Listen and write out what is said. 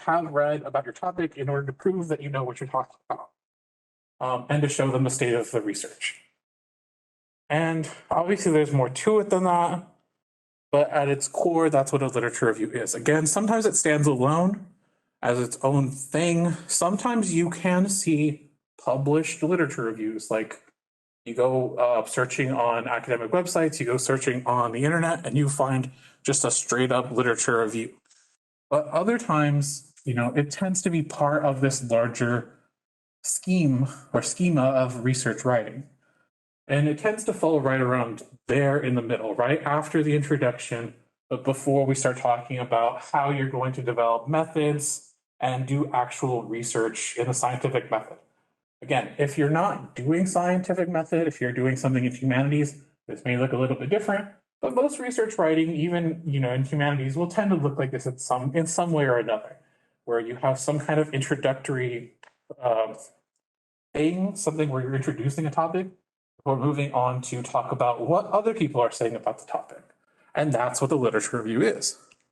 have read about your topic in order to prove that you know what you're talking about, and to show them the state of the research. And obviously, there's more to it than that, but at its core, that's what a literature review is. Again, sometimes it stands alone as its own thing. Sometimes you can see published literature reviews, like you go searching on academic websites, you go searching on the internet, and you find just a straight up literature review. But other times, it tends to be part of this larger scheme or schema of research writing. And it tends to fall right around there in the middle, right after the introduction, but before we start talking about how you're going to develop methods and do actual research in the scientific method. Again, if you're not doing scientific method, if you're doing something in humanities, this may look a little bit different, but most research writing, even in humanities, will tend to look like this in some way or another, where you have some kind of introductory thing, something where you're introducing a topic before moving on to talk about what other people are saying about the topic. And that's what the literature review is.